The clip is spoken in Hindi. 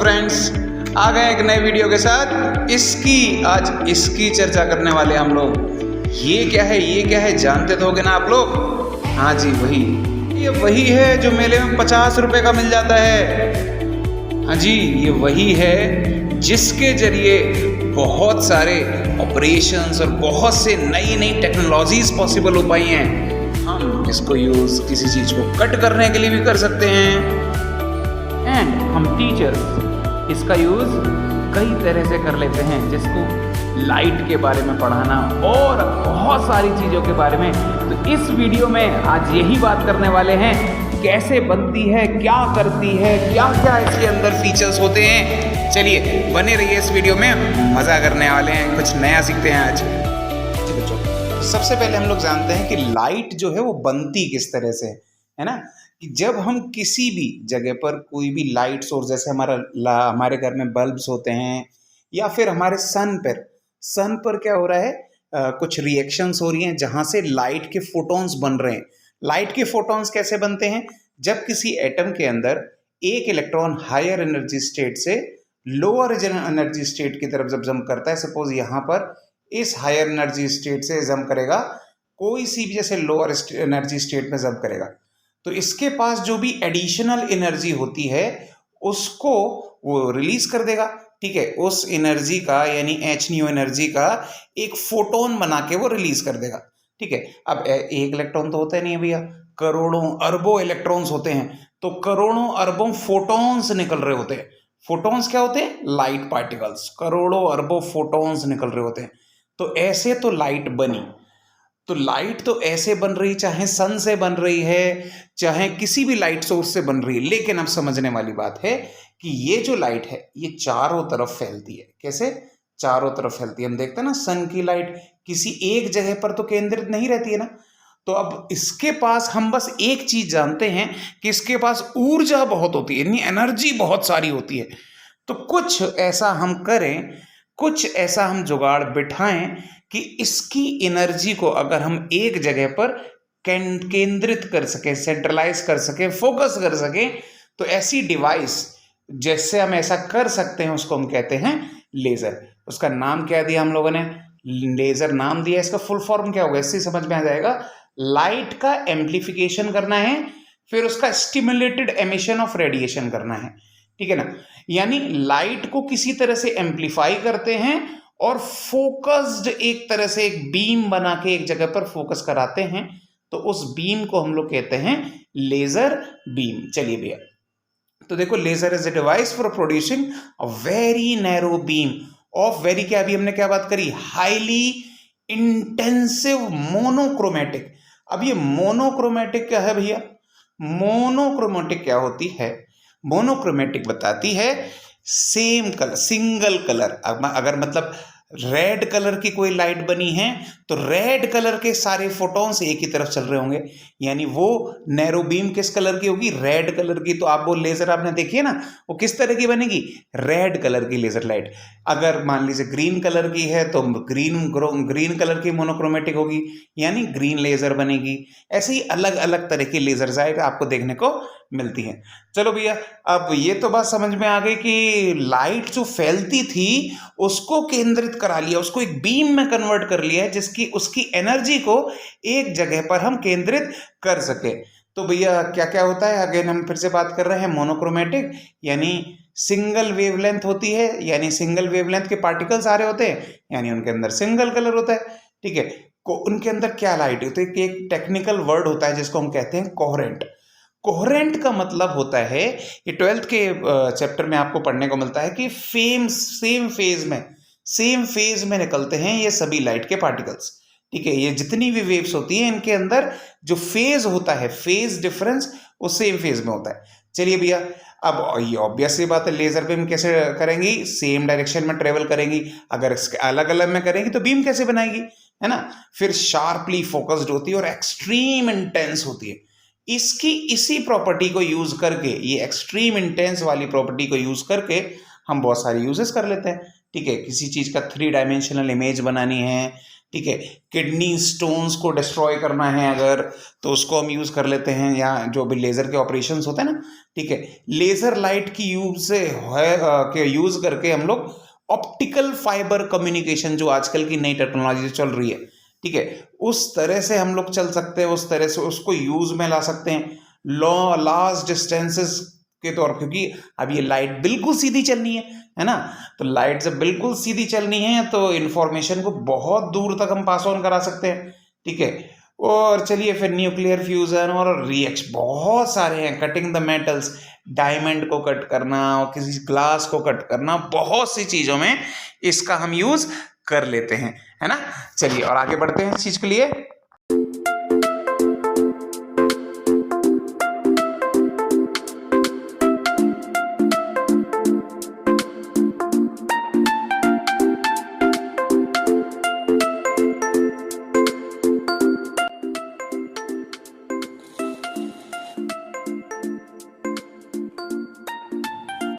फ्रेंड्स, आ गए एक नए वीडियो के साथ। आज इसकी चर्चा करने वाले हम लोग। ये क्या है जानते तो होगे ना आप लोग। हाँ जी, ये वही है जो मेले में 50 रुपए का मिल जाता है। हाँ जी, ये वही है जिसके जरिए बहुत सारे ऑपरेशंस और बहुत से नई टेक्नोलॉजीज पॉसिबल हो पाई हैं। हम इसको यूज किसी चीज को कट करने के लिए भी कर सकते हैं, एंड हम टीचर्स इसका यूज कई तरह से कर लेते हैं, जिसको लाइट के बारे में पढ़ाना और बहुत सारी चीज़ों के बारे में। तो इस वीडियो में आज यही बात करने वाले हैं, कैसे बनती है, क्या करती है, क्या क्या इसके अंदर फीचर्स होते हैं। चलिए बने रहिए इस वीडियो में, मज़ा करने वाले हैं, कुछ नया सीखते हैं आज। सबसे पहले हम लोग जानते हैं कि लाइट जो है वो बनती किस तरह से है ना। कि जब हम किसी भी जगह पर कोई भी लाइट सोर्स, जैसे हमारे घर में बल्ब्स होते हैं, या फिर हमारे सन पर क्या हो रहा है, कुछ रिएक्शंस हो रही हैं जहां से लाइट के फोटॉन्स बन रहे हैं। लाइट के फोटॉन्स कैसे बनते हैं? जब किसी एटम के अंदर एक इलेक्ट्रॉन हायर एनर्जी स्टेट से लोअर एनर्जी स्टेट की तरफ जब जंप करता है, सपोज यहाँ पर इस हायर एनर्जी स्टेट से जंप करेगा, कोई सी भी जैसे लोअर एनर्जी स्टेट में जंप करेगा, तो इसके पास जो भी एडिशनल एनर्जी होती है उसको वो रिलीज कर देगा। ठीक है, उस एनर्जी का यानी एच न्यू एनर्जी का एक फोटोन बना के वो रिलीज कर देगा। ठीक है, अब एक इलेक्ट्रॉन तो होता ही नहीं है भैया, करोड़ों अरबों इलेक्ट्रॉन्स होते हैं, तो करोड़ों अरबों फोटॉन्स निकल रहे होते हैं। फोटॉन्स क्या होते हैं? Light particles. करोड़ों अरबों फोटॉन्स निकल रहे होते हैं। तो ऐसे तो लाइट बनी। तो लाइट तो ऐसे बन रही, चाहे सन से बन रही है, चाहे किसी भी लाइट सोर्स से बन रही है। लेकिन अब समझने वाली बात है कि ये जो लाइट है ये चारों तरफ फैलती है। कैसे? चारों तरफ फैलती है। हम देखते हैं ना, सन की लाइट किसी एक जगह पर तो केंद्रित नहीं रहती है ना। तो अब इसके पास हम बस एक चीज जानते हैं कि इसके पास ऊर्जा बहुत होती है, यानी एनर्जी बहुत सारी होती है। तो कुछ ऐसा हम करें, कुछ ऐसा हम जुगाड़ बिठाएं कि इसकी एनर्जी को अगर हम एक जगह पर केंद्रित कर सकें, सेंट्रलाइज कर सकें, फोकस कर सकें, तो ऐसी डिवाइस जैसे हम ऐसा कर सकते हैं उसको हम कहते हैं लेजर। उसका नाम क्या दिया हम लोगों ने? लेजर नाम दिया। इसका फुल फॉर्म क्या होगा इससे समझ में आ जाएगा। लाइट का एम्प्लीफिकेशन करना है, फिर उसका स्टिमुलेटेड एमिशन ऑफ रेडिएशन करना है। ठीक है ना, यानी लाइट को किसी तरह से एम्प्लीफाई करते हैं और फोकस्ड एक तरह से एक बीम बना के एक जगह पर फोकस कराते हैं, तो उस बीम को हम लोग कहते हैं लेजर बीम। चलिए भैया, तो देखो, laser is a device for producing a very narrow beam of very, क्या अभी हमने क्या बात करी, हाईली इंटेंसिव मोनोक्रोमेटिक। अब ये मोनोक्रोमेटिक क्या है भैया? मोनोक्रोमेटिक क्या होती है? मोनोक्रोमेटिक बताती है सेम कलर, सिंगल कलर। अगर मतलब रेड कलर की कोई लाइट बनी है तो रेड कलर के सारे फोटॉन्स एक ही तरफ चल रहे होंगे, यानी वो नैरो बीम किस कलर की होगी? रेड कलर की। तो आप वो लेजर आपने देखी है ना, वो किस तरह की बनेगी? रेड कलर की लेजर लाइट। अगर मान लीजिए ग्रीन कलर की है तो ग्रीन कलर की मोनोक्रोमेटिक होगी, यानी ग्रीन लेजर बनेगी। ऐसे ही अलग अलग तरह की लेजर आपको देखने को मिलती है। चलो भैया, अब ये तो बात समझ में आ गई कि लाइट जो फैलती थी उसको केंद्रित करा लिया, उसको एक बीम में कन्वर्ट कर लिया है, जिसकी उसकी एनर्जी को एक जगह पर हम केंद्रित कर सके। तो भैया क्या क्या होता है? अगेन हम फिर से बात कर रहे हैं मोनोक्रोमेटिक, यानी सिंगल वेवलेंथ होती है, यानी सिंगल वेवलेंथ के पार्टिकल्स आ रहे होते हैं, यानी उनके अंदर सिंगल कलर होता है। ठीक है, उनके अंदर क्या लाइट होती है? एक टेक्निकल वर्ड होता है जिसको हम कहते हैं कोहेरेंट। कोहेरेंट का मतलब होता है, ये 12th के चैप्टर में आपको पढ़ने को मिलता है कि सेम फेज में निकलते हैं ये सभी लाइट के पार्टिकल्स। ठीक है, ये जितनी भी वेव्स होती हैं इनके अंदर जो फेज होता है, फेज डिफरेंस, वो सेम फेज में होता है। चलिए भैया, अब ये ऑब्वियस सी बात है, लेजर बीम कैसे करेंगी? सेम डायरेक्शन में ट्रेवल करेंगी। अगर इसके अलग अलग में करेंगी तो बीम कैसे बनाएगी, है ना। फिर शार्पली फोकस्ड होती है और एक्सट्रीम इंटेंस होती है। इसी प्रॉपर्टी को यूज करके, ये एक्सट्रीम इंटेंस वाली प्रॉपर्टी को यूज करके हम बहुत सारे यूजेस कर लेते हैं। ठीक है, किसी चीज का 3 डायमेंशनल इमेज बनानी है, ठीक है। किडनी स्टोन्स को डिस्ट्रॉय करना है अगर, तो उसको हम यूज़ कर लेते हैं, या जो भी लेज़र के ऑपरेशंस होते हैं ना, ठीक है, लेज़र लाइट की यूज़ करके हम लोग ऑप्टिकल फाइबर कम्युनिकेशन, जो आजकल की नई टेक्नोलॉजी चल रही है, ठीक है, उस तरह से हम लोग चल सकते हैं, उस तरह से उसको यूज़ में ला सकते हैं लार्ज डिस्टेंसेस के तौर, क्योंकि अब ये लाइट बिल्कुल सीधी चलनी है ना, तो लाइट जब बिल्कुल सीधी चलनी है तो इन्फॉर्मेशन को बहुत दूर तक हम पास ऑन करा सकते हैं, ठीक है। और चलिए फिर न्यूक्लियर फ्यूजन और रिएक्शन बहुत सारे हैं, कटिंग द मेटल्स, डायमंड को कट करना और किसी ग्लास को कट करना, बहुत सी चीज़ों में इसका हम यूज़ कर लेते हैं, है ना। चलिए और आगे बढ़ते हैं इस चीज़ के लिए।